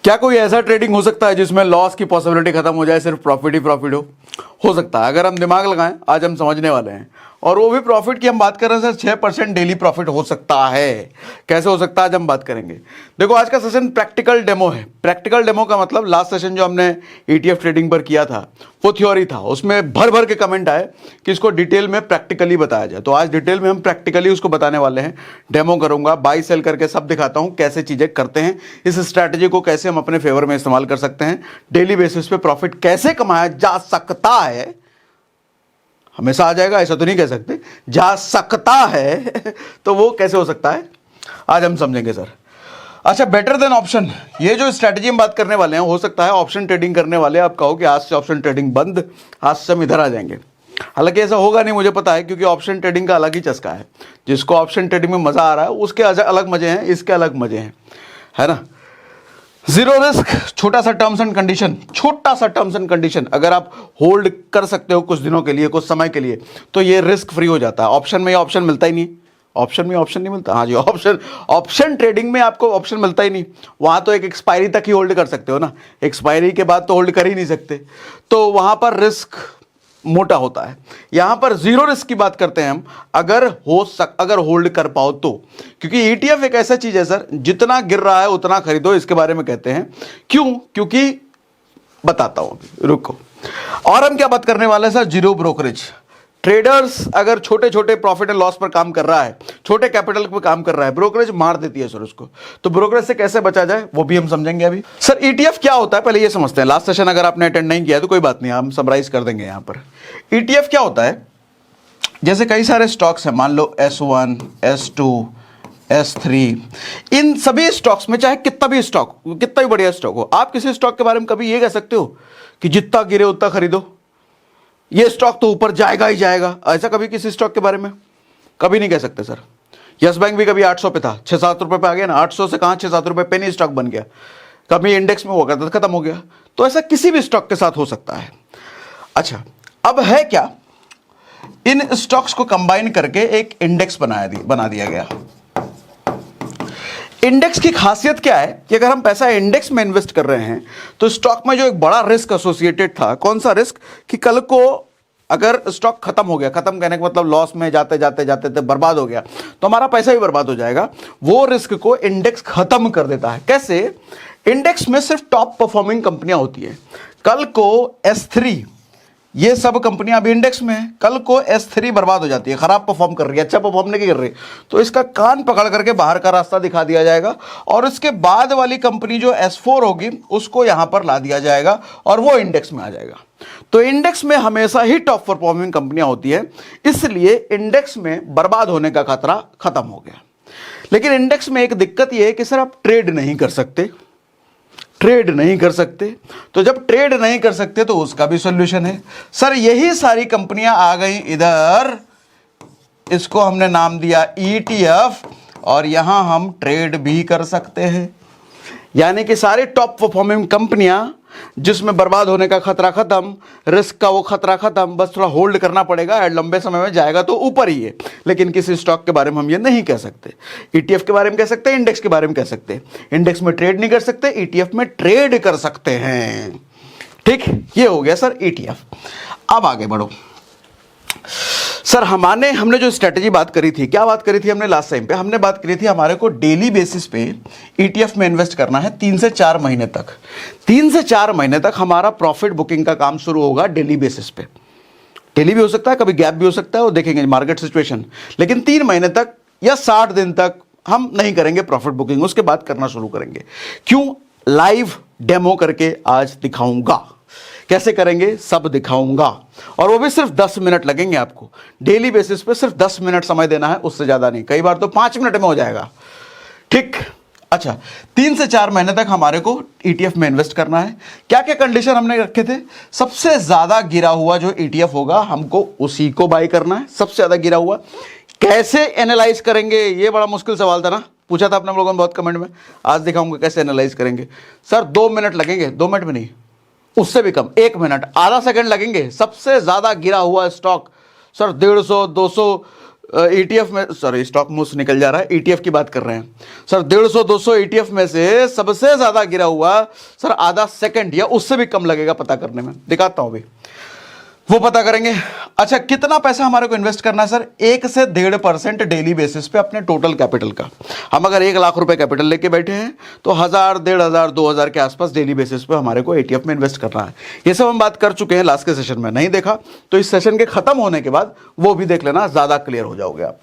क्या कोई ऐसा ट्रेडिंग हो सकता है जिसमें लॉस की पॉसिबिलिटी खत्म हो जाए, सिर्फ प्रॉफिट ही प्रॉफिट हो सकता है। अगर हम दिमाग लगाएं, आज हम समझने वाले हैं। और वो भी प्रॉफिट की हम बात कर रहे हैं सर, 6% डेली प्रॉफिट हो सकता है। कैसे हो सकता है आज हम बात करेंगे। देखो आज का सेशन प्रैक्टिकल डेमो है। प्रैक्टिकल डेमो का मतलब लास्ट सेशन जो हमने ETF ट्रेडिंग पर किया था वो थ्योरी था, उसमें भर भर के कमेंट आए कि इसको डिटेल में प्रैक्टिकली बताया जाए। तो आज डिटेल में हम प्रैक्टिकली उसको बताने वाले हैं, डेमो करूंगा, बाई सेल करके सब दिखाता हूं कैसे चीजें करते हैं, इस स्ट्रैटेजी को कैसे हम अपने फेवर में इस्तेमाल कर सकते हैं, डेली बेसिस पे प्रॉफिट कैसे कमाया जा सकता है। हमेशा आ जाएगा ऐसा तो नहीं कह सकते, जा सकता है तो वो कैसे हो सकता है आज हम समझेंगे सर। अच्छा, बेटर देन ऑप्शन, ये जो स्ट्रैटेजी हम बात करने वाले हैं, हो सकता है ऑप्शन ट्रेडिंग करने वाले आप कहो कि आज से ऑप्शन ट्रेडिंग बंद, आज से हम इधर आ जाएंगे। हालांकि ऐसा होगा नहीं, मुझे पता है, क्योंकि ऑप्शन ट्रेडिंग का अलग ही चस्का है। जिसको ऑप्शन ट्रेडिंग में मजा आ रहा है उसके अलग मजे हैं, इसके अलग मजे हैं, है ना। जीरो रिस्क, छोटा सा टर्म्स एंड कंडीशन, छोटा सा टर्म्स एंड कंडीशन, अगर आप होल्ड कर सकते हो कुछ दिनों के लिए, कुछ समय के लिए, तो ये रिस्क फ्री हो जाता है। ऑप्शन में ऑप्शन मिलता ही नहीं, ऑप्शन में ऑप्शन नहीं मिलता। हाँ जी, ऑप्शन ट्रेडिंग में आपको ऑप्शन मिलता ही नहीं। वहां तो एक एक्सपायरी तक ही होल्ड कर सकते हो ना, एक्सपायरी के बाद तो होल्ड कर ही नहीं सकते, तो वहां पर रिस्क मोटा होता है। यहां पर जीरो रिस्क की बात करते हैं हम, अगर होल्ड कर पाओ तो। क्योंकि ETF एक ऐसा चीज है सर, जितना गिर रहा है उतना खरीदो, इसके बारे में कहते हैं। क्यों? क्योंकि बताता हूं अभी, रुको। और हम क्या बात करने वाले हैं सर, जीरो ब्रोकरेज। ट्रेडर्स अगर छोटे छोटे प्रॉफिट एंड लॉस पर काम कर रहा है, छोटे कैपिटल पर काम कर रहा है, ब्रोकरेज मार देती है सर उसको। तो ब्रोकरेज से कैसे बचा जाए वो भी हम समझेंगे अभी। सर ETF क्या होता है पहले ये समझते हैं। लास्ट सेशन अगर आपने अटेंड नहीं किया तो कोई बात नहीं, हम समराइज कर देंगे यहां पर। ETF क्या होता है, जैसे कई सारे स्टॉक्स हैं, मान लो S1, S2, S3, इन सभी स्टॉक्स में चाहे कितना भी स्टॉक, कितना भी बढ़िया स्टॉक हो, आप किसी स्टॉक के बारे में कभी ये कह सकते हो कि जितना गिरे उतना खरीदो, ये स्टॉक तो ऊपर जाएगा ही जाएगा, ऐसा कभी किसी स्टॉक के बारे में कभी नहीं कह सकते सर। यस बैंक भी कभी 800 पे था, 6-7 रुपए पे आ गया ना, 800 से कहां 6-7 रुपए पेनी स्टॉक बन गया, कभी इंडेक्स में होगा तो खत्म हो गया। तो ऐसा किसी भी स्टॉक के साथ हो सकता है। अच्छा, अब है क्या, इन स्टॉक्स को कंबाइन करके एक इंडेक्स बना दिया गया। इंडेक्स की खासियत क्या है कि अगर हम पैसा इंडेक्स में इन्वेस्ट कर रहे हैं तो स्टॉक में जो एक बड़ा रिस्क एसोसिएटेड था, कौन सा रिस्क, कि कल को अगर स्टॉक खत्म हो गया, खत्म कहने का मतलब लॉस में जाते जाते बर्बाद हो गया, तो हमारा पैसा भी बर्बाद हो जाएगा। वो रिस्क को इंडेक्स खत्म कर देता है। कैसे? इंडेक्स में सिर्फ टॉप परफॉर्मिंग कंपनियां होती है। कल को S3, ये सब कंपनियां अभी इंडेक्स में है, कल को S3 बर्बाद हो जाती है, खराब परफॉर्म कर रही है, अच्छा परफॉर्म नहीं कर रही, तो इसका कान पकड़ करके बाहर का रास्ता दिखा दिया जाएगा और इसके बाद वाली कंपनी जो S4 होगी उसको यहां पर ला दिया जाएगा और वो इंडेक्स में आ जाएगा। तो इंडेक्स में हमेशा ही टॉप परफॉर्मिंग कंपनियां होती है, इसलिए इंडेक्स में बर्बाद होने का खतरा खत्म हो गया। लेकिन इंडेक्स में एक दिक्कत यह है कि सर आप ट्रेड नहीं कर सकते, ट्रेड नहीं कर सकते। तो जब ट्रेड नहीं कर सकते तो उसका भी सॉल्यूशन है सर। यही सारी कंपनियां आ गई इधर, इसको हमने नाम दिया ETF, और यहां हम ट्रेड भी कर सकते हैं। यानी कि सारी टॉप परफॉर्मिंग कंपनियां जिसमें बर्बाद होने का खतरा खत्म, रिस्क का वो खतरा खत्म, बस थोड़ा होल्ड करना पड़ेगा, लंबे समय में जाएगा तो ऊपर ही है। लेकिन किसी स्टॉक के बारे में हम ये नहीं कह सकते। ETF के बारे में कह सकते हैं, इंडेक्स के बारे में कह सकते हैं। इंडेक्स में ट्रेड नहीं कर सकते, ETF में ट्रेड कर सकते हैं। ठीक, ये हो गया सर ETF। अब आगे बढ़ो सर। हमने जो स्ट्रेटेजी बात करी थी, क्या बात करी थी हमने लास्ट टाइम पे, हमने बात करी थी हमारे को डेली बेसिस पे ETF में इन्वेस्ट करना है 3 से 4 महीने तक। 3 से 4 महीने तक हमारा प्रॉफिट बुकिंग का काम शुरू होगा डेली बेसिस पे। डेली भी हो सकता है, कभी गैप भी हो सकता है, वो देखेंगे मार्केट सिचुएशन। लेकिन 3 महीने तक या 60 दिन तक हम नहीं करेंगे प्रॉफिट बुकिंग, उसके बाद करना शुरू करेंगे। क्यों? लाइव डेमो करके आज दिखाऊंगा। कैसे करेंगे सब दिखाऊंगा, और वो भी सिर्फ 10 मिनट लगेंगे आपको। डेली बेसिस पे सिर्फ 10 मिनट समय देना है, उससे ज्यादा नहीं, कई बार तो 5 मिनट में हो जाएगा। ठीक, अच्छा, 3 से 4 महीने तक हमारे को ETF में इन्वेस्ट करना है। क्या क्या कंडीशन हमने रखे थे? सबसे ज्यादा गिरा हुआ जो ETF होगा हमको उसी को बाय करना है, सबसे ज्यादा गिरा हुआ। कैसे एनालाइज करेंगे, ये बड़ा मुश्किल सवाल था ना, पूछा था अपने लोगों ने बहुत कमेंट में। आज दिखाऊंगा कैसे एनालाइज करेंगे। सर 2 मिनट लगेंगे, 2 मिनट में नहीं, उससे भी कम, 1 मिनट, आधा सेकंड लगेंगे। सबसे ज्यादा गिरा हुआ स्टॉक सर 150, 200, ETF में, सॉरी स्टॉक मुझसे निकल जा रहा है, ETF की बात कर रहे हैं सर। 150-200 ETF में से सबसे ज्यादा गिरा हुआ सर आधा सेकंड या उससे भी कम लगेगा पता करने में, दिखाता हूं अभी, वो पता करेंगे। अच्छा, कितना पैसा हमारे को इन्वेस्ट करना है सर? 1 से 1.5% डेली बेसिस पे अपने टोटल कैपिटल का। हम अगर 1 लाख रुपए कैपिटल लेके बैठे हैं तो 1000, 1500, 2000 के आसपास डेली बेसिस पे हमारे को ETF में इन्वेस्ट करना है। ये सब हम बात कर चुके हैं लास्ट के सेशन में, नहीं देखा तो इस सेशन के खत्म होने के बाद वो भी देख लेना, ज्यादा क्लियर हो जाओगे आप।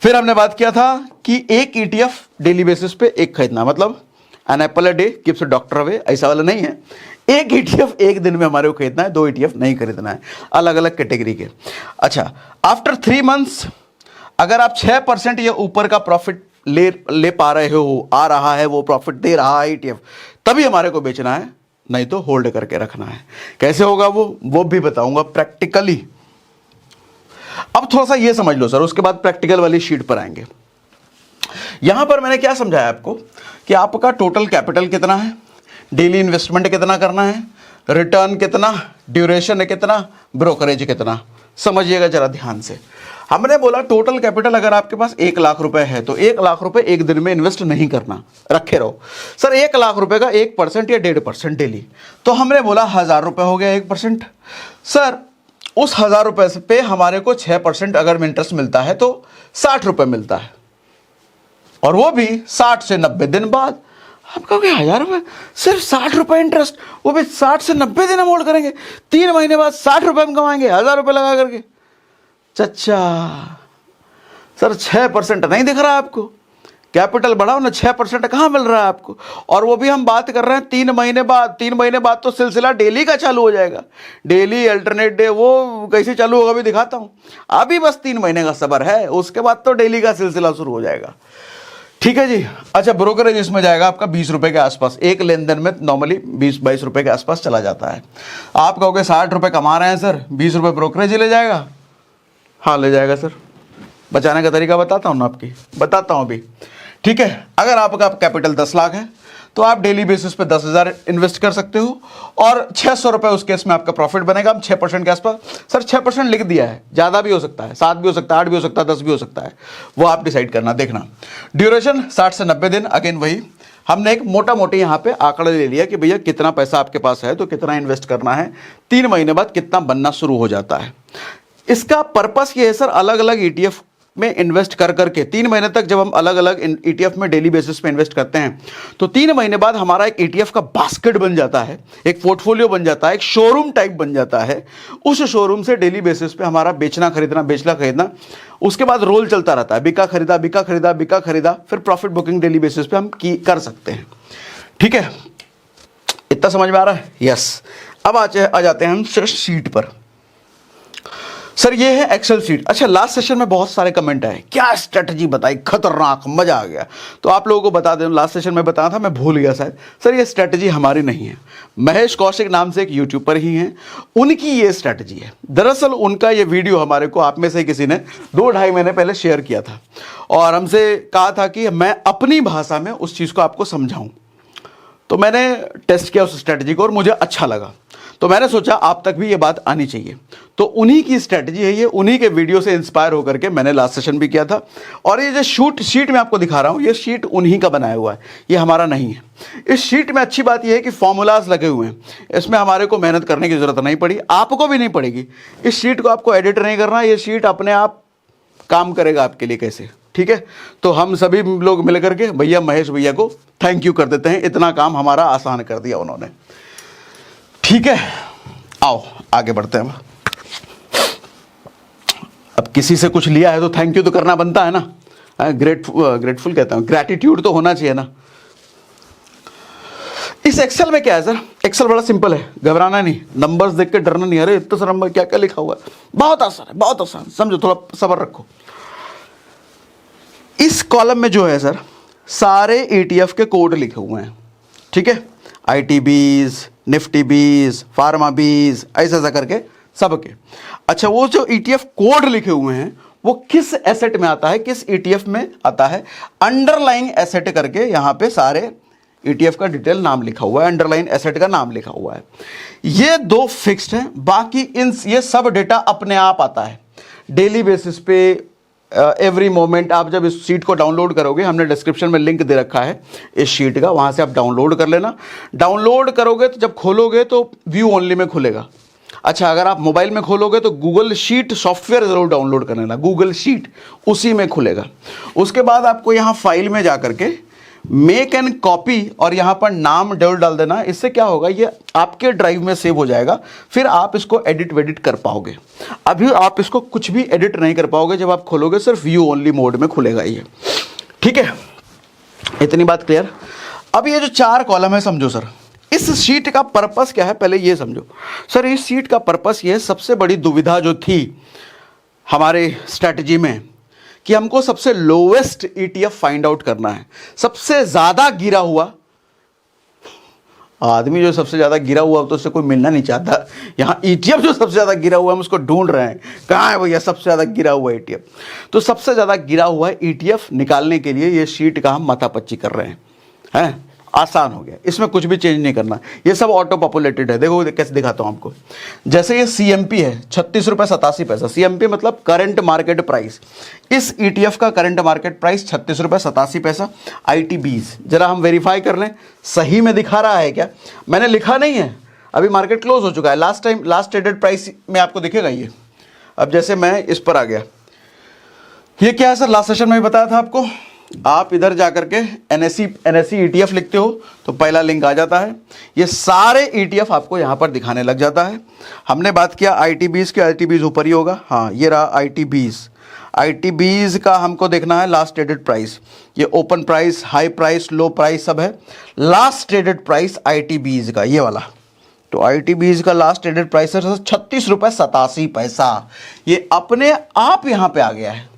फिर हमने बात किया था कि एक ETF डेली बेसिस पे एक खरीदना, मतलब an apple a day keeps a doctor away, ऐसा वाला नहीं है। एक ETF एक दिन में हमारे को खरीदना है, 2 ETF नहीं खरीदना है, अलग अलग कैटेगरी के। अच्छा, आफ्टर 3 मंथ्स अगर आप 6% या ऊपर का प्रॉफिट ले पा रहे हो, आ रहा है, वो प्रॉफिट दे रहा है ETF, तभी हमारे को बेचना है, नहीं तो होल्ड करके रखना है। कैसे होगा वो भी बताऊंगा प्रैक्टिकली। अब थोड़ा सा ये समझ लो सर, उसके बाद प्रैक्टिकल वाली शीट पर आएंगे। यहां पर मैंने क्या समझाया आपको कि आपका टोटल कैपिटल कितना है, डेली इन्वेस्टमेंट कितना करना है, रिटर्न कितना, ड्यूरेशन कितना, ब्रोकरेज कितना। समझिएगा जरा ध्यान से। हमने बोला टोटल कैपिटल अगर आपके पास 1 लाख रुपए है तो 1 लाख रुपए एक दिन में इन्वेस्ट नहीं करना, रखे रहो। सर 1 लाख रुपए का 1% या 1.5% डेली, तो हमने बोला 1000 रुपए हो गया 1%। सर उस 1000 रुपए पे हमारे को 6% अगर इंटरेस्ट मिलता है तो 60 रुपए मिलता है, और वो भी 60 से 90 दिन बाद। आप कहोगे 1000 रुपए, सिर्फ 60 रुपए इंटरेस्ट, वो भी 60 से 90 दिन हम होल्ड करेंगे, 3 महीने बाद 60 रुपए हम कमाएंगे 1000 रुपए लगा करके। चच्चा सर 6% नहीं दिख रहा आपको? कैपिटल बढ़ाओ ना, 6% कहां मिल रहा है आपको? और वो भी हम बात कर रहे हैं 3 महीने बाद। 3 महीने बाद तो सिलसिला डेली का चालू हो जाएगा, डेली अल्टरनेट डे, वो कैसे चालू होगा भी दिखाता हूं। अभी बस 3 महीने का सबर है, उसके बाद तो डेली का सिलसिला शुरू हो जाएगा। ठीक है जी। अच्छा, ब्रोकरेज इसमें जाएगा आपका 20 रुपए के आसपास, एक लेन देन में नॉर्मली 20-22 रुपए के आसपास चला जाता है। आप कहोगे 60 रुपए कमा रहे हैं सर, 20 रुपए ब्रोकरेज ले जाएगा? हाँ ले जाएगा सर, बचाने का तरीका बताता हूँ ना आपकी, बताता हूँ अभी। ठीक है, अगर आपका कैपिटल 10 लाख है तो आप डेली बेसिस पे 10,000 इन्वेस्ट कर सकते हो, और 600 रुपए उस केस में आपका प्रॉफिट बनेगा। हम 6% के आसपास, सर 6% लिख दिया है, ज़्यादा भी हो सकता है, 7 भी हो सकता है, 8 भी हो सकता है, 10 भी हो सकता है, वो आप डिसाइड करना। देखना ड्यूरेशन 60 से 90 दिन, अगेन वही हमने एक मोटा मोटी यहाँ पे आंकड़ा ले लिया कि भैया कितना पैसा आपके पास है तो कितना इन्वेस्ट करना है, 3 महीने बाद कितना बनना शुरू हो जाता है। इसका पर्पस ये है सर, अलग अलग ETF में इन्वेस्ट कर करके 3 महीने तक जब हम अलग अलग ETF में डेली बेसिस पे इन्वेस्ट करते हैं तो 3 महीने बाद हमारा एक ETF का बास्केट बन जाता है, एक पोर्टफोलियो बन जाता है, एक शोरूम टाइप बन जाता है। उस शोरूम से डेली बेसिस पे हमारा बेचना खरीदना, बेचना खरीदना, उसके बाद रोल चलता रहता है, बिका खरीदा, बिका खरीदा, बिका खरीदा, फिर प्रॉफिट बुकिंग डेली बेसिस पे हम कर सकते हैं। ठीक है, इतना समझ में आ रहा है? यस। अब आ जाते हैं हम शीट पर। सर ये है एक्सेल शीट। अच्छा, लास्ट सेशन में बहुत सारे कमेंट आए, क्या स्ट्रेटजी बताई, खतरनाक, मजा आ गया। तो आप लोगों को बता दें, लास्ट सेशन में बताया था, मैं भूल गया शायद। सर ये स्ट्रेटजी हमारी नहीं है, महेश कौशिक नाम से एक यूट्यूब पर ही हैं, उनकी ये स्ट्रेटजी है। दरअसल उनका ये वीडियो हमारे को आप में से किसी ने 2-2.5 महीने पहले शेयर किया था और हमसे कहा था कि मैं अपनी भाषा में उस चीज़ को आपको समझाऊं। तो मैंने टेस्ट किया उस स्ट्रेटजी को और मुझे अच्छा लगा, तो मैंने सोचा आप तक भी ये बात आनी चाहिए। तो उन्हीं की स्ट्रेटजी है ये, उन्हीं के वीडियो से इंस्पायर होकर के मैंने लास्ट सेशन भी किया था। और ये जो शीट में आपको दिखा रहा हूं, ये शीट उन्हीं का बनाया हुआ है, ये हमारा नहीं है। इस शीट में अच्छी बात ये है कि फॉर्मूलाज लगे हुए हैं, इसमें हमारे को मेहनत करने की जरूरत नहीं पड़ी, आपको भी नहीं पड़ेगी। इस शीट को आपको एडिट नहीं करना, ये शीट अपने आप काम करेगा आपके लिए कैसे। ठीक है, तो हम सभी लोग मिलकर के भैया महेश भैया को थैंक यू कर देते हैं, इतना काम हमारा आसान कर दिया उन्होंने। ठीक है, आओ आगे बढ़ते हैं। अब किसी से कुछ लिया है तो थैंक यू तो करना बनता है ना, ग्रेटफुल कहता हूं, ग्रैटिट्यूड तो होना चाहिए ना। इस एक्सेल में क्या है सर? एक्सेल बड़ा सिंपल है, घबराना नहीं, नंबर्स देख के डरना नहीं। अरे इतना सारा नंबर क्या क्या लिखा हुआ है, बहुत आसान है, बहुत आसान, समझो, थोड़ा सब्र रखो। इस कॉलम में जो है सर, सारे ETF के कोड लिखे हुए हैं। ठीक है, ITBs, निफ्टी बीज, फार्मा बीज, ऐसा करके सबके। अच्छा, वो जो ETF कोड लिखे हुए हैं वो किस एसेट में आता है, किस ETF में आता है, अंडरलाइंग एसेट करके यहां पे सारे ETF का डिटेल नाम लिखा हुआ है, अंडरलाइन एसेट का नाम लिखा हुआ है। ये 2 फिक्स्ड हैं, बाकी इन ये सब डेटा अपने आप आता है डेली बेसिस पे, एवरी मोमेंट आप जब इस शीट को डाउनलोड करोगे, हमने डिस्क्रिप्शन में लिंक दे रखा है इस शीट का, वहाँ से आप डाउनलोड कर लेना। डाउनलोड करोगे तो जब खोलोगे तो व्यू ओनली में खुलेगा। अच्छा, अगर आप मोबाइल में खोलोगे तो गूगल शीट सॉफ्टवेयर ज़रूर डाउनलोड कर लेना, गूगल शीट उसी में खुलेगा। उसके बाद आपको यहाँ फाइल में जा करके मेक एन कॉपी और यहाँ पर नाम डाल देना। इससे क्या होगा, ये आपके ड्राइव में सेव हो जाएगा, फिर आप इसको एडिट वेडिट कर पाओगे। अभी आप इसको कुछ भी एडिट नहीं कर पाओगे, जब आप खोलोगे सिर्फ व्यू ओनली मोड में खुलेगा ये। ठीक है, इतनी बात क्लियर। अब ये जो 4 कॉलम है, समझो सर इस शीट का पर्पस क्या है, पहले ये समझो। सर इस शीट का पर्पस ये, सबसे बड़ी दुविधा जो थी हमारे स्ट्रैटेजी में कि हमको सबसे लोवेस्ट ईटीएफ फाइंड आउट करना है, सबसे ज्यादा गिरा हुआ आदमी जो सबसे ज्यादा गिरा हुआ तो उससे कोई मिलना नहीं चाहता। यहाँ ईटीएफ जो सबसे ज्यादा गिरा हुआ है हम उसको ढूंढ रहे हैं, कहाँ है भैया सबसे ज्यादा गिरा हुआ ईटीएफ। तो सबसे ज्यादा गिरा हुआ ईटीएफ निकालने के लिए ये शीट का हम माथापच्ची कर रहे हैं। आसान हो गया, इसमें कुछ भी चेंज नहीं करना, ये सब ऑटो पॉपुलेटेड है। देखो कैसे दिखाता हूं आपको। जैसे ये सीएमपी है 36 रुपये 87 पैसा, सीएमपी मतलब करंट मार्केट प्राइस। इस ईटीएफ का करंट मार्केट प्राइस 36 रुपये 87 पैसा। आईटीबीज जरा हम वेरीफाई कर लें, सही में दिखा रहा है क्या? मैंने लिखा नहीं है, अभी मार्केट क्लोज हो चुका है। लास्ट ट्रेडेड प्राइस में आपको दिखेगा ये। अब जैसे मैं इस पर आ गया, ये क्या है सर, लास्ट सेशन में भी बताया था आपको। आप इधर जाकर के एनएससी ईटीएफ लिखते हो तो पहला लिंक आ जाता है, ये सारे ईटीएफ आपको यहाँ पर दिखाने लग जाता है। हमने बात किया आईटीबीज के, आईटीबीज ऊपर ही होगा। हाँ ये रहा आईटीबीज का हमको देखना है लास्ट ट्रेडेड प्राइस। ये ओपन प्राइस, हाई प्राइस, लो प्राइस सब है। लास्ट ट्रेडेड प्राइस आईटीबीज का ये वाला, तो आईटीबीज का लास्ट ट्रेडेड प्राइस है 36 रुपये 87 पैसा। ये अपने आप यहाँ पे आ गया है।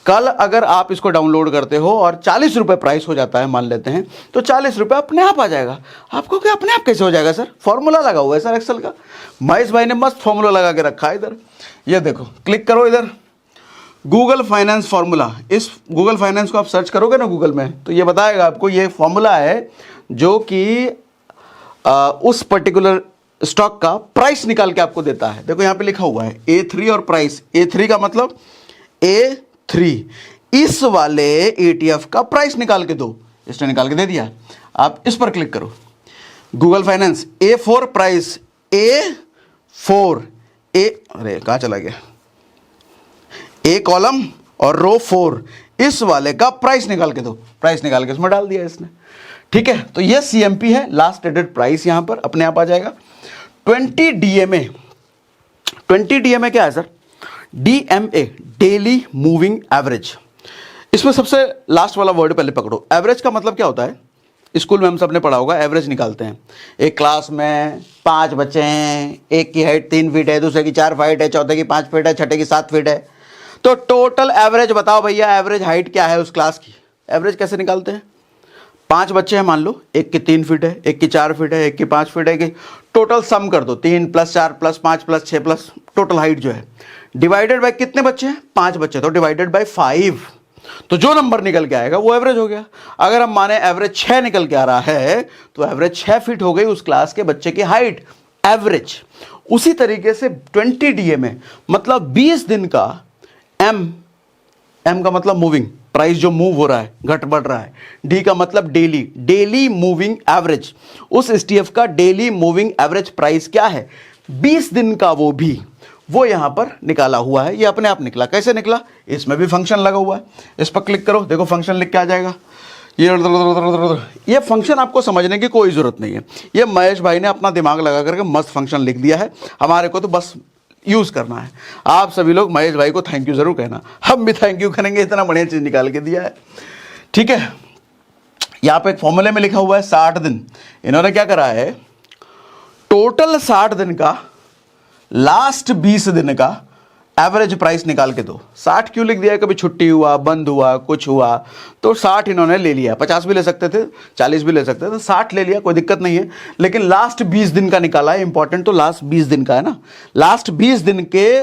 कल अगर आप इसको डाउनलोड करते हो और 40 रुपये प्राइस हो जाता है मान लेते हैं, तो 40 रुपये अपने आप आ जाएगा। आपको क्या अपने आप कैसे हो जाएगा सर? फॉर्मूला लगा हुआ है सर एक्सेल का, महेश भाई ने मस्त फॉर्मूला लगा के रखा है इधर। ये देखो, क्लिक करो इधर, गूगल फाइनेंस फॉर्मूला। इस गूगल फाइनेंस को आप सर्च करोगे ना गूगल में, तो ये बताएगा आपको, ये फॉर्मूला है जो कि उस पर्टिकुलर स्टॉक का प्राइस निकाल के आपको देता है। देखो यहाँ पे लिखा हुआ है A3 और प्राइस। A3 का मतलब A3, इस वाले ETF का प्राइस निकाल के दो। इसने निकाल के दे दिया। आप इस पर क्लिक करो, Google finance A4 price, A4 अरे कहाँ चला गया, A कॉलम और रो 4, इस वाले का प्राइस निकाल के दो। प्राइस निकाल के इसमें डाल दिया इसने। ठीक है, तो ये CMP है, लास्ट ट्रेडेड प्राइस यहां पर अपने आप आ जाएगा। 20 DMA, 20 DMA क्या है sir? DMA daily moving average. इसमें सबसे लास्ट वाला वर्ड पहले पकड़ो। एवरेज का मतलब क्या होता है? स्कूल में हम सब ने पढ़ा होगा, एवरेज निकालते हैं। एक क्लास में 5 बच्चे हैं, एक की हाइट 3 फीट है, दूसरे की 4 फीट है, चौथे की 5 फीट है, छठे की 7 फीट है। तो टोटल एवरेज बताओ भैया, एवरेज हाइट क्या है उस क्लास की? एवरेज कैसे निकालते हैं? 5 बच्चे हैं मान लो, एक की 3 फीट है, एक की 4 फीट है, एक की 5 फीट है, टोटल सम कर दो, 3 + 4 + 5 + 6 प्लस टोटल हाइट जो है, डिवाइडेड बाय कितने बच्चे हैं? 5 बच्चे, तो डिवाइडेड बाय 5। तो जो नंबर निकल के आएगा वो एवरेज हो गया। अगर हम माने एवरेज 6 निकल के आ रहा है, तो एवरेज 6 फीट हो गई उस क्लास के बच्चे की हाइट, एवरेज। उसी तरीके से 20 DMA मतलब 20 दिन का M का मतलब मूविंग, प्राइस जो मूव हो रहा है, घट बढ़ रहा है। डी का मतलब डेली मूविंग एवरेज। उस STF का डेली मूविंग एवरेज प्राइस क्या है? 20 दिन का वो यहां पर निकाला हुआ है। ये अपने आप निकला। कैसे निकला? इसमें भी फंक्शन लगा हुआ है। इस पर क्लिक करो, देखो फंक्शन लिख के आ जाएगा। ये फंक्शन आपको समझने की कोई जरूरत नहीं है, ये महेश भाई ने अपना दिमाग लगा करके मस्त फंक्शन लिख दिया है। हमारे को तो बस यूज करना है। आप सभी लोग महेश भाई को थैंक यू जरूर कहना, हम भी थैंक यू करेंगे, इतना बढ़िया चीज निकाल के दिया है। ठीक है, यहां पे एक फॉर्मूले में लिखा हुआ है 60 दिन। इन्होंने क्या करा है, टोटल 60 दिन का लास्ट 20 दिन का एवरेज प्राइस निकाल के दो। 60 क्यों लिख दिया? कभी छुट्टी हुआ, बंद हुआ, कुछ हुआ, तो 60 इन्होंने ले लिया। 50 भी ले सकते थे, 40 भी ले सकते थे, 60 ले लिया, कोई दिक्कत नहीं है। लेकिन लास्ट 20 दिन का निकाला है, इंपॉर्टेंट तो लास्ट 20 दिन का है ना। लास्ट 20 दिन के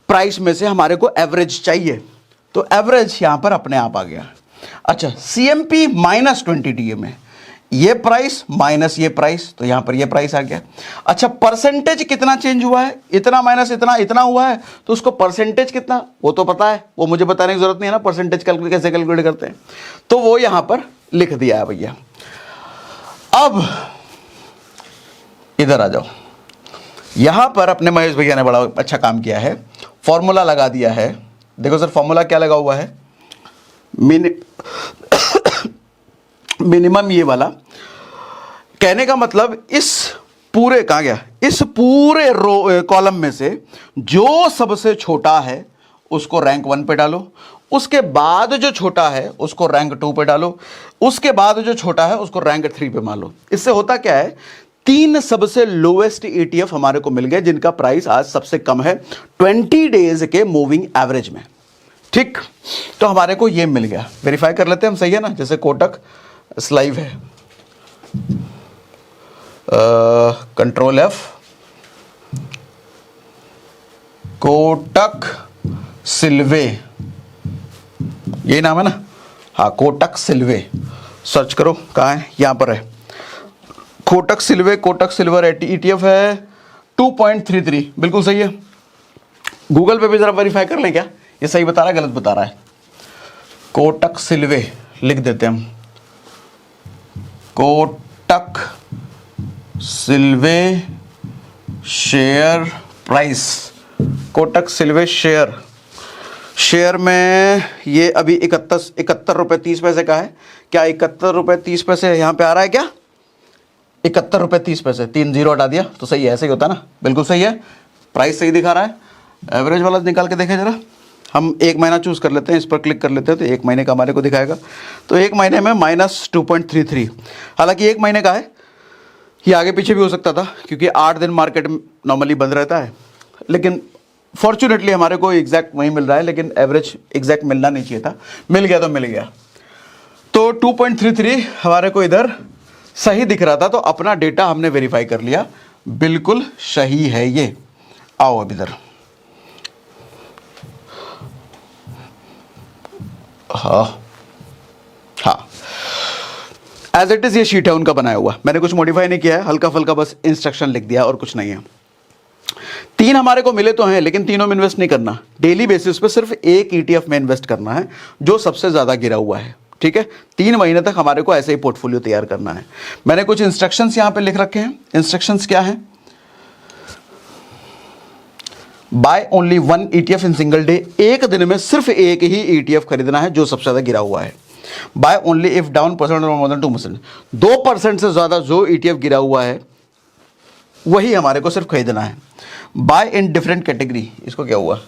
प्राइस में से हमारे को एवरेज चाहिए, तो एवरेज यहां पर अपने आप आ गया। अच्छा, CMP -20 DMA, ये प्राइस माइनस ये प्राइस, तो यहां पर ये प्राइस आ गया। अच्छा, परसेंटेज कितना चेंज हुआ है, इतना माइनस इतना, इतना हुआ है, तो उसको परसेंटेज कितना वो तो पता है, वो मुझे बताने की जरूरत नहीं है ना, परसेंटेज कैलकुलेट कैसे कैलकुलेट करते हैं, तो वो यहां पर लिख दिया है भैया। अब इधर आ जाओ, यहां पर अपने महेश भैया ने बड़ा अच्छा काम किया है, फॉर्मूला लगा दिया है। देखो सर, फॉर्मूला क्या लगा हुआ है, मिनिमम ये वाला, कहने का मतलब इस पूरे, कहां गया, इस पूरे रो कॉलम में से जो सबसे छोटा है उसको रैंक 1 पे डालो, उसके बाद जो छोटा है उसको रैंक 2 पे डालो, उसके बाद जो छोटा है उसको रैंक 3 पे मान लो। इससे होता क्या है, 3 सबसे लोएस्ट ETF हमारे को मिल गए जिनका प्राइस आज सबसे कम है 20 डेज के मूविंग एवरेज में। ठीक, तो हमारे को ये मिल गया। वेरीफाई कर लेते हैं हम, सही है ना। जैसे कोटक स्लाइव है, कंट्रोल F, कोटक सिल्वे, यही नाम है ना, हाँ कोटक सिल्वे, सर्च करो कहाँ है, यहाँ पर है कोटक सिल्वे, कोटक सिल्वर ETF है 2.33, बिल्कुल सही है। गूगल पे भी जरा वेरीफाई कर लें क्या ये सही बता रहा है गलत बता रहा है। कोटक सिल्वे लिख देते हैं हम, कोटक सिल्वे शेयर प्राइस, कोटक सिल्वे शेयर में ये अभी 71 रुपये 30 पैसे का है। क्या 71 रुपये 30 पैसे यहाँ पे आ रहा है क्या, 71 रुपये 30 पैसे, 3 जीरो हटा दिया तो सही है, ऐसे ही होता है ना, बिल्कुल सही है, प्राइस सही दिखा रहा है। एवरेज वाला निकाल के देखें जरा, हम 1 महीना चूज़ कर लेते हैं, इस पर क्लिक कर लेते हैं तो 1 महीने का हमारे को दिखाएगा। तो 1 महीने में -2.33, हालांकि 1 महीने का है, ये आगे पीछे भी हो सकता था क्योंकि 8 दिन मार्केट नॉर्मली बंद रहता है, लेकिन फॉर्चुनेटली हमारे को एग्जैक्ट वही मिल रहा है, लेकिन एवरेज एग्जैक्ट मिलना नहीं चाहिए था, मिल गया तो मिल गया। तो 2.33 हमारे को इधर सही दिख रहा था, तो अपना डेटा हमने वेरीफाई कर लिया, बिल्कुल सही है ये। आओ अब इधर, हाँ एज इट इज ये शीट है उनका बनाया हुआ, मैंने कुछ मॉडिफाई नहीं किया है, हल्का फुल्का बस इंस्ट्रक्शन लिख दिया और कुछ नहीं है। 3 हमारे को मिले तो हैं, लेकिन तीनों में इन्वेस्ट नहीं करना, डेली बेसिस पे सिर्फ एक ETF में इन्वेस्ट करना है जो सबसे ज्यादा गिरा हुआ है। ठीक है, 3 महीने तक हमारे को ऐसे ही पोर्टफोलियो तैयार करना है। मैंने कुछ इंस्ट्रक्शंस यहां पे लिख रखे हैं। इंस्ट्रक्शंस क्या है, बाय ओनली 1 ETF इन सिंगल डे, एक दिन में सिर्फ एक ही ETF खरीदना है जो सबसे ज्यादा गिरा हुआ है। बाय ओनली इफ डाउन % और मोर देन 2%, 2% से ज्यादा जो ETF गिरा हुआ है वही हमारे को सिर्फ खरीदना है। बाय इन डिफरेंट कैटेगरी, इसको क्या हुआ,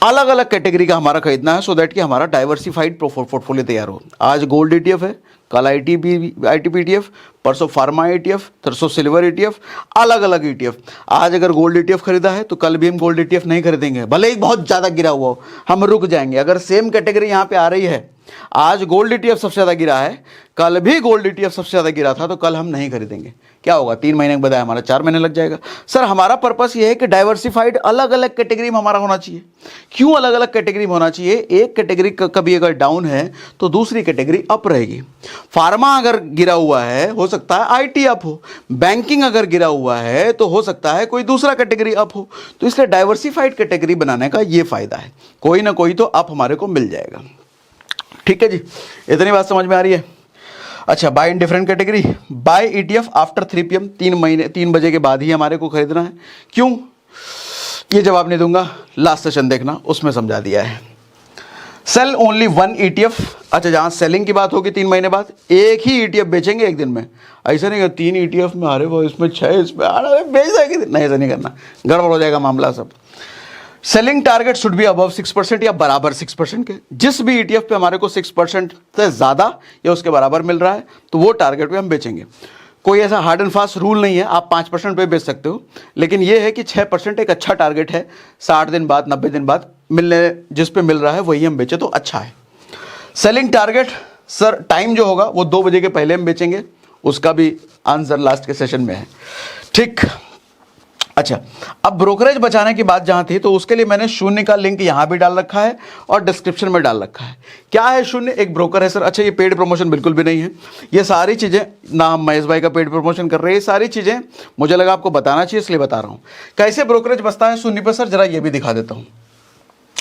अलग अलग कैटेगरी का हमारा खरीदना है, सो दैट कि हमारा डाइवर्सिफाइड पोर्टफोलियो तैयार हो। आज गोल्ड ETF है, कल ITP ETF, परसों फार्मा ETF, तरसों सिल्वर ETF, अलग अलग ETF। आज अगर गोल्ड ETF खरीदा है तो कल भी हम गोल्ड ETF नहीं खरीदेंगे, भले ही बहुत ज़्यादा गिरा हुआ हो, हम रुक जाएंगे। अगर सेम कैटेगरी यहाँ पे आ रही है, आज गोल्ड ETF सबसे ज़्यादा गिरा है, कल भी गोल्ड ETF सबसे ज़्यादा गिरा था, तो कल हम नहीं खरीदेंगे। क्या होगा, 3 महीने के बजाय हमारा 4 महीने लग जाएगा। सर हमारा पर्पस ये है कि डाइवर्सिफाइड अलग अलग कैटेगरी में हमारा होना चाहिए। क्यों अलग अलग कैटेगरी में होना चाहिए, एक कैटेगरी कभी अगर डाउन है तो दूसरी कैटेगरी अप रहेगी। फार्मा अगर गिरा हुआ है, हो सकता है IT अप हो, बैंकिंग अगर गिरा हुआ है तो हो सकता है कोई दूसरा कैटेगरी अप हो। तो इसलिए डाइवर्सिफाइड कैटेगरी बनाने का ये फायदा है, कोई ना कोई तो अप हमारे को मिल जाएगा। ठीक है जी, इतनी बात समझ में आ रही है। अच्छा, buy in different category, buy ETF after 3 PM, 3 बजे के बाद ही हमारे को खरीदना है। क्यों, ये जवाब नहीं दूंगा, लास्ट सेशन देखना, उसमें समझा दिया है। सेल ओनली 1 ETF, अच्छा जहां सेलिंग की बात होगी 3 महीने बाद एक ही ETF बेचेंगे एक दिन में। ऐसा नहीं कि 3 ETF में, अरे वो इसमें 6 इसमें बेच जाएगी, नहीं ऐसा नहीं करना, गड़बड़ हो जाएगा मामला सब। Selling target should be above 6% या बराबर 6% के। जिस भी ETF पे हमारे को 6% से ज़्यादा या उसके बराबर मिल रहा है तो वो टारगेट पे हम बेचेंगे। कोई ऐसा हार्ड एंड फास्ट रूल नहीं है, आप 5% पे बेच सकते हो, लेकिन ये है कि 6% एक अच्छा टारगेट है। 60 दिन बाद 90 दिन बाद मिलने जिस पे मिल रहा है वही हम बेचें तो अच्छा है। सेलिंग टारगेट सर टाइम जो होगा वो 2 बजे के पहले हम बेचेंगे, उसका भी आंसर लास्ट के सेशन में है। ठीक, अच्छा, अब ब्रोकरेज बचाने की बात जहां थी तो उसके लिए मैंने शून्य का लिंक यहां भी डाल रखा है और डिस्क्रिप्शन में डाल रखा है। क्या है शून्य? एक ब्रोकर है सर। अच्छा, ये पेड प्रमोशन बिल्कुल भी नहीं है। ये सारी चीजें ना हम महेश भाई का पेड प्रमोशन कर रहे हैं, ये सारी चीजें मुझे लगा आपको बताना चाहिए इसलिए बता रहा हूं। कैसे ब्रोकरेज बचता है शून्य पर सर, जरा ये भी दिखा देता हूं।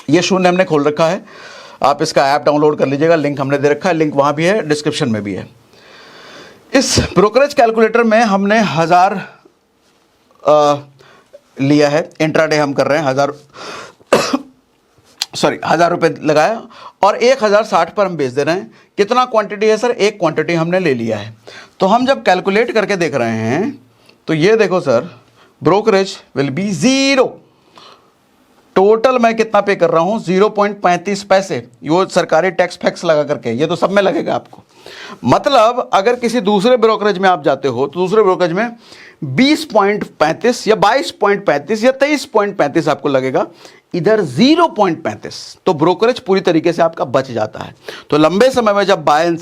ये शून्य हमने खोल रखा है, आप इसका ऐप डाउनलोड कर लीजिएगा, लिंक हमने दे रखा है, लिंक वहां भी है, डिस्क्रिप्शन में भी है। इस ब्रोकरेज कैलकुलेटर में हमने 1000 लिया है, इंट्राडे हम कर रहे हैं, 1000 रुपये लगाया और 1060 पर हम बेच दे रहे हैं। कितना क्वांटिटी है सर? एक क्वांटिटी हमने ले लिया है। तो हम जब कैलकुलेट करके देख रहे हैं तो ये देखो sir, brokerage will be 0। Total मैं कितना पे कर रहा हूं? 0.35 पैसे। वो सरकारी टैक्स फैक्स लगा करके, ये तो सब में लगेगा आपको। मतलब अगर किसी दूसरे ब्रोकरेज में आप जाते हो तो दूसरे ब्रोकरेज में 20.35 या 22.35 या 23.35 आपको लगेगा, इधर 0.35। तो ब्रोकरेज पूरी तरीके से आपका बच जाता है। तो लंबे समय में जब बाय एंड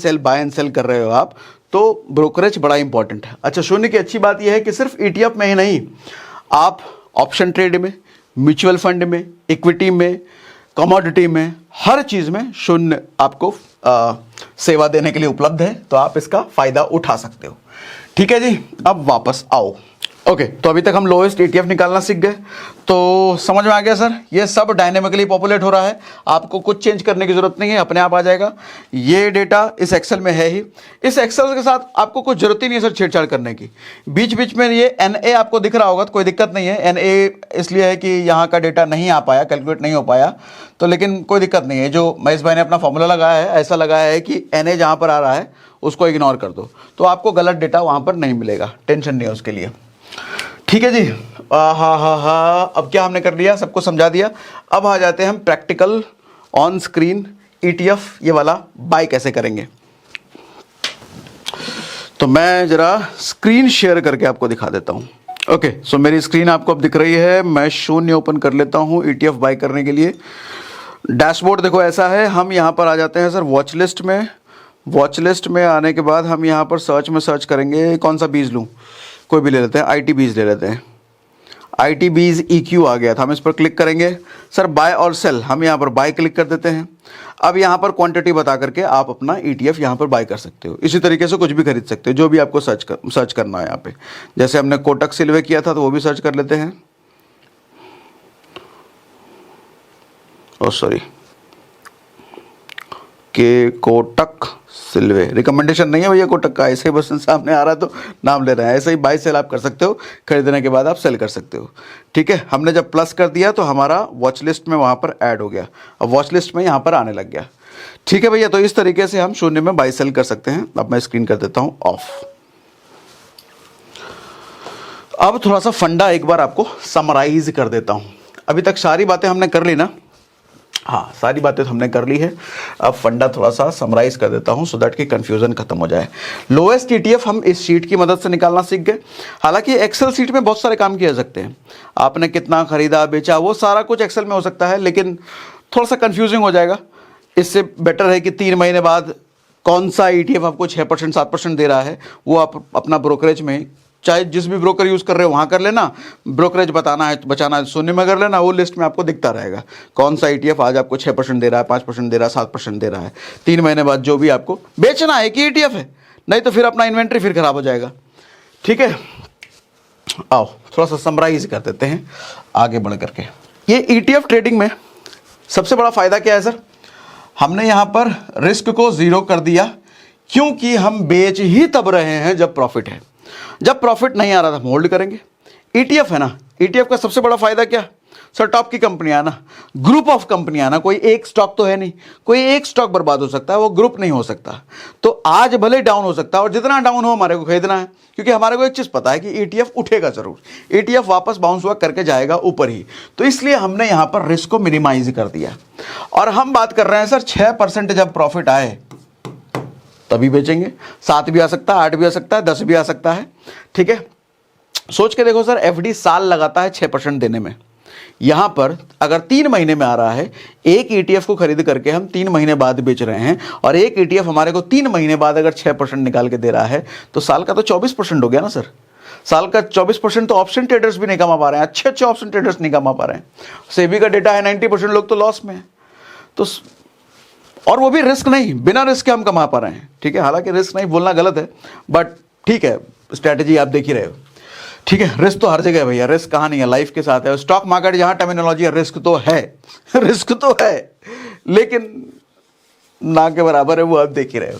सेल कर रहे हो आप, तो ब्रोकरेज बड़ा इंपॉर्टेंट है। अच्छा, शून्य की अच्छी बात यह है कि सिर्फ ETF में ही नहीं, आप ऑप्शन ट्रेड में, म्यूचुअल फंड में, इक्विटी में, कमोडिटी में, हर चीज में शून्य आपको सेवा देने के लिए उपलब्ध है। तो आप इसका फायदा उठा सकते हो। ठीक है जी, अब वापस आओ। ओके, तो अभी तक हम लोएस्ट ETF निकालना सीख गए, तो समझ में आ गया सर। ये सब डायनेमिकली पॉपुलेट हो रहा है, आपको कुछ चेंज करने की जरूरत नहीं है, अपने आप आ जाएगा। ये डेटा इस एक्सेल में है ही। इस एक्सेल के साथ आपको कुछ जरूरत ही नहीं है सर छेड़छाड़ करने की। बीच बीच में ये NA आपको दिख रहा होगा तो कोई दिक्कत नहीं है। NA इसलिए है कि यहाँ का डेटा नहीं आ पाया, कैलकुलेट नहीं हो पाया, तो लेकिन कोई दिक्कत नहीं है। जो महेश भाई ने अपना फॉर्मूला लगाया है, ऐसा लगाया है कि NA जहाँ पर आ रहा है उसको इग्नोर कर दो, तो आपको गलत डेटा वहाँ पर नहीं मिलेगा। टेंशन नहीं है उसके लिए। ठीक है जी। हाँ, अब क्या हमने कर लिया, सबको समझा दिया। अब आ जाते हैं हम प्रैक्टिकल ऑन स्क्रीन ETF ये वाला बाय कैसे करेंगे। तो मैं जरा स्क्रीन शेयर करके आपको दिखा देता हूँ। ओके, सो मेरी स्क्रीन आपको अब दिख रही है। मैं शून्य ओपन कर लेता हूँ ETF बाय करने के लिए। डैशबोर्ड देखो ऐसा है। हम यहाँ पर आ जाते हैं सर वॉच लिस्ट में। वॉच लिस्ट में आने के बाद हम यहाँ पर सर्च में सर्च करेंगे, कौन सा बीज लूँ, कोई भी ले लेते हैं, IT बीज ले लेते हैं। IT बीज EQ आ गया था, हम इस पर क्लिक करेंगे। सर बाय और सेल, हम यहाँ पर बाय क्लिक कर देते हैं। अब यहाँ पर क्वांटिटी बता करके आप अपना ETF यहाँ पर बाय कर सकते हो। इसी तरीके से कुछ भी खरीद सकते हो, जो भी आपको सर्च करना है यहाँ पे। जैसे हमने कोटक सिल्वे किया था तो वो भी सर्च कर लेते हैं। सॉरी, के कोटक सिल्वे, रिकमेंडेशन नहीं है भैया कोटक का, ऐसे ही बस सामने आ रहा है तो नाम ले रहे हैं। ऐसे ही बाय सेल आप कर सकते हो, खरीदने के बाद आप सेल कर सकते हो। ठीक है, हमने जब प्लस कर दिया तो हमारा वॉच लिस्ट में वहाँ पर ऐड हो गया, अब वॉच लिस्ट में यहाँ पर आने लग गया। ठीक है भैया, तो इस तरीके से हम शून्य में बाय सेल कर सकते हैं। अब मैं स्क्रीन कर देता हूँ ऑफ। अब थोड़ा सा फंडा एक बार आपको समराइज कर देता हूँ। अभी तक सारी बातें हमने कर ली ना? हाँ, सारी बातें तो हमने कर ली है। अब फंडा थोड़ा सा समराइज कर देता हूं सो दैट कि कंफ्यूजन खत्म हो जाए। लोएस्ट ETF हम इस शीट की मदद से निकालना सीख गए। हालांकि एक्सेल शीट में बहुत सारे काम किए जा सकते हैं। आपने कितना खरीदा बेचा वो सारा कुछ एक्सेल में हो सकता है, लेकिन थोड़ा सा कंफ्यूजिंग हो जाएगा। इससे बेटर है कि 3 महीने बाद कौन सा ETF आपको 6% 7% दे रहा है, वो आप अपना ब्रोकरेज में, चाहे जिस भी ब्रोकर यूज़ कर रहे हो वहाँ कर लेना। ब्रोकरेज बताना है, बचाना है, शून्य में कर लेना। वो लिस्ट में आपको दिखता रहेगा कौन सा ETF आज आपको 6% दे रहा है, 5% दे रहा है, 7% दे रहा है। 3 महीने बाद जो भी आपको बेचना है कि ETF है, नहीं तो फिर अपना इन्वेंट्री फिर खराब हो जाएगा। ठीक है, आओ थोड़ा सा समराइज कर देते हैं आगे बढ़ करके। ये ETF ट्रेडिंग में सबसे बड़ा फायदा क्या है सर? हमने यहाँ पर रिस्क को 0 कर दिया, क्योंकि हम बेच ही तब रहे हैं जब प्रॉफिट है। जब प्रॉफिट नहीं आ रहा था हम होल्ड करेंगे। ETF है ना, ETF का सबसे बड़ा फायदा क्या सर? टॉप की कंपनियां ना, ग्रुप ऑफ कंपनियां ना, कोई एक स्टॉक तो है नहीं। कोई एक स्टॉक बर्बाद हो सकता है, वो ग्रुप नहीं हो सकता। तो आज भले डाउन हो सकता है और जितना डाउन हो हमारे को खरीदना है, क्योंकि हमारे को एक चीज पता है कि ETF उठेगा जरूर। ETF वापस बाउंस बैक करके जाएगा ऊपर ही। तो इसलिए हमने यहां पर रिस्क को मिनिमाइज कर दिया। और हम बात कर रहे हैं सर 6% जब प्रॉफिट आए तभी बेचेंगे। 7 भी आ सकता है, 8 भी आ सकता है, 10 भी आ सकता है। ठीक है, सोच के देखो सर, FD साल लगाता है 6% देने में। यहां पर अगर 3 महीने में आ रहा है, एक ETF को खरीद करके हम 3 महीने बाद बेच रहे हैं, और एक ETF हमारे को 3 महीने बाद अगर 6% निकाल के दे रहा है, तो साल का तो 24% हो गया ना सर। साल का 24% तो ऑप्शन ट्रेडर्स भी नहीं कमा पा रहे हैं, अच्छे अच्छे ऑप्शन ट्रेडर्स नहीं कमा पा रहे हैं। सेबी का डेटा है 90% लोग तो लॉस में है। तो और वो भी रिस्क नहीं, बिना रिस्क के हम कमा पा रहे हैं। ठीक है, हालांकि रिस्क नहीं बोलना गलत है, बट ठीक है, स्ट्रैटेजी आप देख ही रहे हो। ठीक है, रिस्क तो हर जगह है भैया, रिस्क कहाँ नहीं है, लाइफ के साथ है। स्टॉक मार्केट जहाँ टर्मिनोलॉजी है, रिस्क तो है रिस्क तो है, लेकिन ना के बराबर है, वो आप देख ही रहे हो।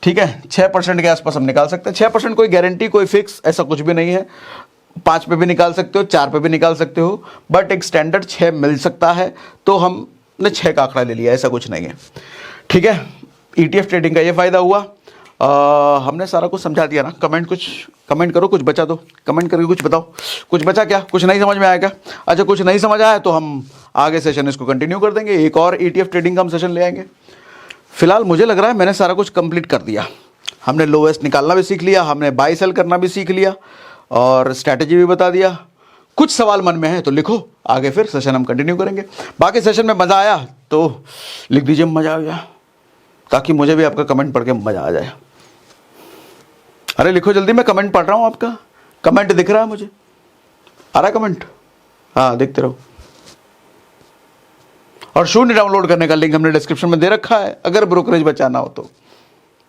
ठीक है, 6% के आसपास हम निकाल सकते हैं। 6% कोई गारंटी, कोई फिक्स ऐसा कुछ भी नहीं है। 5 पे भी निकाल सकते हो, 4 पे भी निकाल सकते हो, बट एक स्टैंडर्ड 6 मिल सकता है। तो हमने 6 का आंकड़ा ले लिया, ऐसा कुछ नहीं है। ठीक है, ETF ट्रेडिंग का ये फायदा हुआ। हमने सारा कुछ समझा दिया ना। कमेंट करो, कुछ बचा दो, कमेंट करके कुछ बताओ, कुछ बचा क्या, कुछ नहीं समझ में आया क्या? अच्छा, कुछ नहीं समझ आया तो हम आगे सेशन इसको कंटिन्यू कर देंगे, एक और ETF ट्रेडिंग का हम सेशन ले आएंगे। फिलहाल मुझे लग रहा है मैंने सारा कुछ कंप्लीट कर दिया। हमने लोएस्ट निकालना भी सीख लिया, हमने बाय सेल करना भी सीख लिया, और स्ट्रैटेजी भी बता दिया। कुछ सवाल मन में है तो लिखो, आगे फिर सेशन हम कंटिन्यू करेंगे। बाकी सेशन में मज़ा आया तो लिख दीजिए मज़ा आ गया, ताकि मुझे भी आपका कमेंट पढ़ के मज़ा आ जाए। अरे लिखो जल्दी, मैं कमेंट पढ़ रहा हूँ, आपका कमेंट दिख रहा है मुझे, आ रहा है कमेंट? हाँ, देखते रहो। और शून्य डाउनलोड करने का लिंक हमने डिस्क्रिप्शन में दे रखा है, अगर ब्रोकरेज बचाना हो तो।